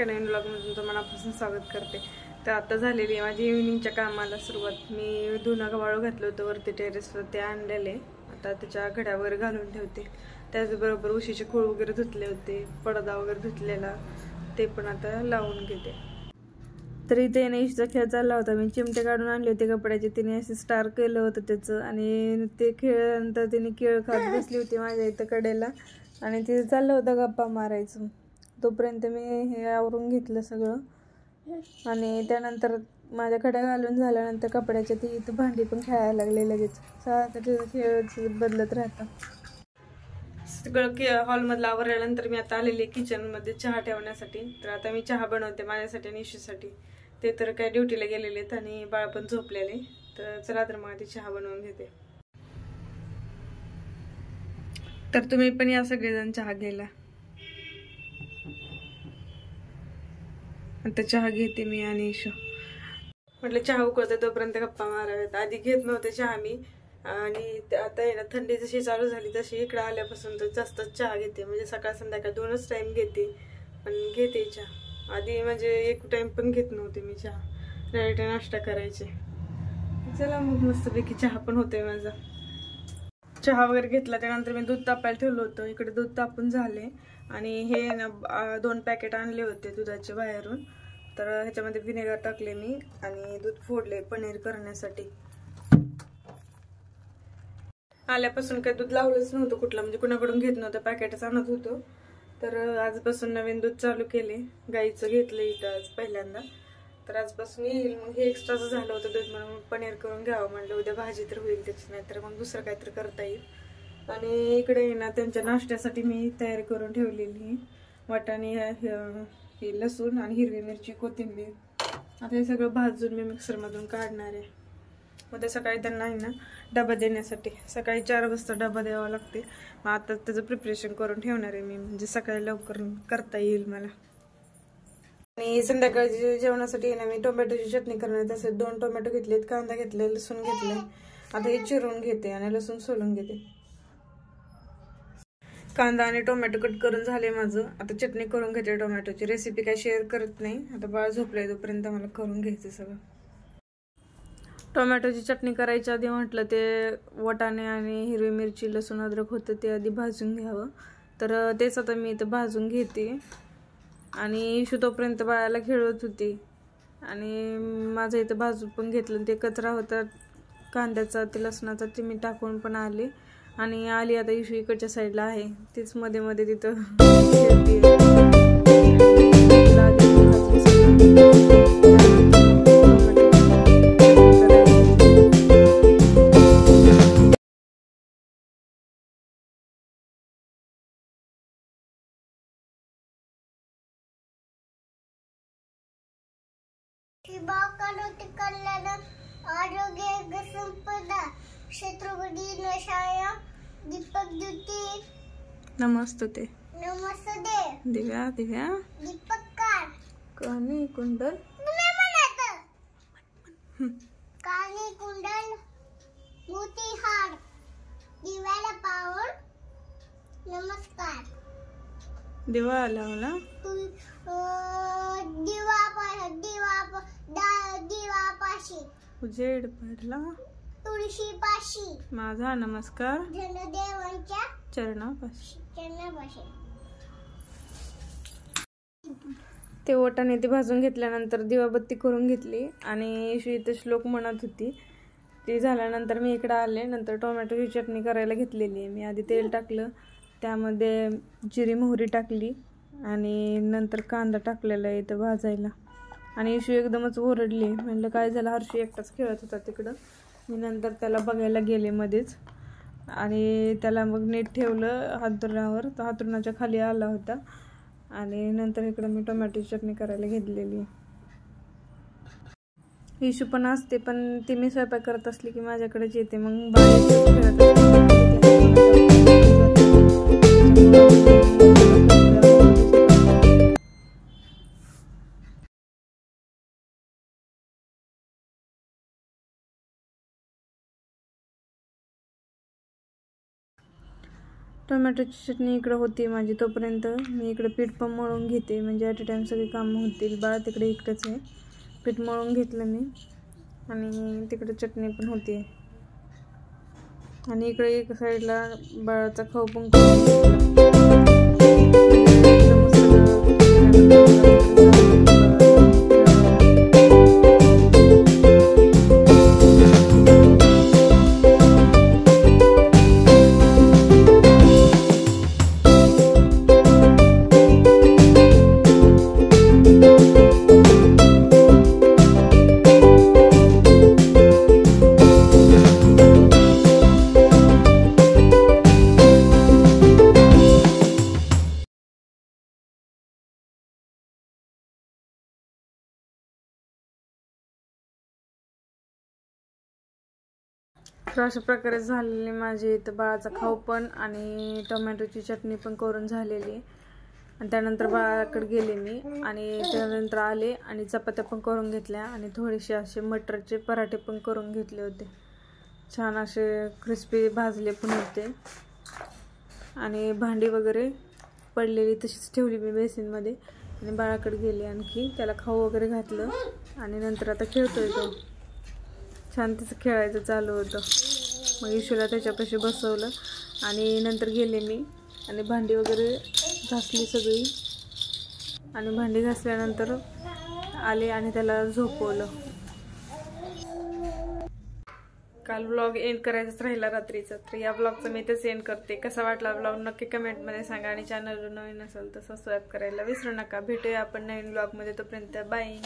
एका नवीन ब्लॉगमध्ये तुमचं मनापासून स्वागत करते. तर आता झालेली आहे माझी इव्हिनिंगच्या कामाला सुरुवात. मी धुणं वाळू घातलं होतं वरती टेरेसवर, ते आणलेले आता त्याच्या घड्यावर घालून ठेवते. त्याचबरोबर उशीचे खोळ वगैरे धुतले होते, पडदा वगैरे धुतलेला ते पण आता लावून घेते. तर इथे इशचा खेळ चालला होता. मी चिमटे काढून आणले होते कपड्याचे, तिने असे स्टार केलं होतं त्याचं, आणि ते खेळल्यानंतर तिने केळ खात बसली होती माझ्या इथं कडेला, आणि तिथे चाललं होतं गप्पा मारायचं. तोपर्यंत मी हे आवरून घेतलं सगळं, आणि त्यानंतर माझ्याकडे घालून झाल्यानंतर कपड्याच्या ती इथं भांडी पण खेळायला लागले. लगेच सारखं खेळ बदलत राहतं. सगळं हॉलमधलं आवरल्यानंतर मी आता आलेली किचनमध्ये चहा ठेवण्यासाठी. तर आता मी चहा बनवते माझ्यासाठी आणि इशूसाठी. ते तर काय ड्युटीला गेलेले आहेत आणि बाळ पण झोपलेले. तर चला तर मग ती चहा बनवून घेते. तर तुम्ही पण या सगळेजण चहा घ्यायला. आता चहा घेते मी आणि इशू. म्हटलं चहा उकळते तोपर्यंत गप्पा माराव्यात. आधी घेत नव्हते चहा मी, आणि आता आहे ना थंडी जशी चालू झाली तशी इकडे आल्यापासून तर जास्तच चहा घेते. म्हणजे सकाळ संध्याकाळ 2च टाइम घेते, पण घेते चहा. आधी म्हणजे एक टाइम पण घेत नव्हते मी चहा, डायरेक्ट नाश्ता करायचे. चला मग मस्तपैकी चहा पण होते माझा. चहा वगैरे घेतला त्यानंतर मी दूध तापायला ठेवलं होतं. इकडे दूध तापून झाले, आणि हे ना 2 पॅकेट आणले होते दुधाचे बाहेरून. तर ह्याच्यामध्ये व्हिनेगर टाकले मी आणि दूध फोडले पनीर करण्यासाठी. आल्यापासून काही दूध लावलंच नव्हतं कुठलं, म्हणजे कुणाकडून घेत नव्हतं, पॅकेटच आणत होतो. तर आजपासून नवीन दूध चालू केले. गाईचं घेतलं इथं आज पहिल्यांदा. तर आजपासून येईल. मग हे एक्स्ट्राचं झालं होतं दूध, म्हणून पनीर करून घ्यावं म्हणलं. उद्या भाजी तर होईल त्याची, नाहीतर मग दुसरं काहीतरी करता येईल. आणि इकडे ना त्यांच्या नाश्त्यासाठी मी तयारी करून ठेवलेली वाटाणे, लसूण आणि हिरवी मिरची, कोथिंबीर. आता हे सगळं भाजून मी मिक्सरमधून काढणार आहे. उद्या सकाळी त्यांना आहे ना डबा देण्यासाठी. सकाळी 4 वाजता डबा द्यावा लागते. मग आता त्याचं प्रिपरेशन करून ठेवणार आहे मी, म्हणजे सकाळी लवकर करता येईल मला. आणि संध्याकाळच्या जेवणासाठी आहे ना मी टोमॅटोची चटणी करणार. तसे 2 टोमॅटो घेतलेत, कांदा घेतलाय, लसूण घेतलाय. आता हे चिरून घेते आणि लसूण सोलून घेते. कांदा आणि टोमॅटो कट करून झाले माझं. आता चटणी करून घेते टोमॅटोची. रेसिपी काय शेअर करत नाही, आता बाळ झोपलंय तोपर्यंत मला करून घ्यायचं सगळं. टोमॅटोची चटणी करायच्या आधी म्हटलं ते वाटाणे आणि हिरवी मिरची, लसूण, अद्रक होतं ते आधी भाजून घ्यावं. तर तेच आता मी इथं भाजून घेते. आणि इशू तोपर्यंत बाळाला खेळत होती, आणि माझं इथं भाजून पण घेतलं. ते कचरा होता कांद्याचा, ते लसणाचा, ते मी टाकून पण आले. आणि आली आता इशू इकडच्या साईडला आहे, तीच मध्ये मध्ये तिथं आरोग्य संपदा छत्रपती नशाया दीपक द्युती नमस्ते नमस्ते दिव्या दिव्या दीपककार कानी कुंडल कानी कुंडल मोतीहार दिव्याला पाहून नमस्कार. दिवा लावला, दिवापाशी उजेड पडला, तुळशीपाशी माझा नमस्कार जनदेवांच्या चरणापाशी. ते वाटाणे ते भाजून घेतल्यानंतर दिवाबत्ती करून घेतली, आणि इशू इथं श्लोक म्हणत होती. ती झाल्यानंतर मी इकडं आले. नंतर टोमॅटोची चटणी करायला घेतलेली आहे मी. आधी तेल टाकलं, त्यामध्ये जिरी मोहरी टाकली, आणि नंतर कांदा टाकलेला आहे इथं भाजायला. आणि इशू एकदमच ओरडली. म्हणलं काय झालं, हर्षी एकटाच खेळत होता तिकडं. मी नंतर त्याला बघायला गेले मध्येच, आणि त्याला मग नीट ठेवलं हातरुणावर. तो हातरुणाच्या खाली आला होता. आणि नंतर इकडं मी टोमॅटोची चटणी करायला घेतलेली. इशू पण असते, पण ती मी स्वयंपाक करत असली की माझ्याकडेच येते. मग टोमॅटोची चटणी इकडं होती माझी, तोपर्यंत मी इकडे पीठ पण मळून घेते, म्हणजे ॲट अ टाईम सगळी कामं होतील. बाळा तिकडे इकडेच आहे. पीठ मळून घेतलं मी आणि तिकडे चटणी पण होती. आणि इकडे एक साईडला बाळाचा खाऊ पण तर अशा प्रकारे झालेली माझी इथं बाळाचा खाऊ पण आणि टोमॅटोची चटणी पण करून झालेली आहे. आणि त्यानंतर बाळाकडे गेले मी आणि त्यानंतर आले आणि चपात्या पण करून घेतल्या आणि थोडेसे असे मटरचे पराठे पण करून घेतले होते. छान असे क्रिस्पी भाजले पण होते. आणि भांडी वगैरे पडलेली तशीच ठेवली मी बेसिनमध्ये आणि बाळाकडे गेले, आणखी त्याला खाऊ वगैरे घातलं आणि नंतर आता खेळतोय तो. छान त्याचं खेळायचं चालू होतं. मग इशूला त्याच्यापाशी बसवलं आणि नंतर गेले मी आणि भांडी वगैरे घासली सगळी. आणि भांडी घासल्यानंतर आले आणि त्याला झोपवलं. काल व्लॉग एंड करायचाच राहिला रात्रीचा, तर या व्लॉगचं मी इथेच एंड करते. कसा वाटला व्लॉग नक्की कमेंटमध्ये सांगा आणि चॅनलवर नवीन असेल तर सबस्क्राईब करायला विसरू नका. भेटूया आपण नवीन व्लॉगमध्ये, तोपर्यंत बाय.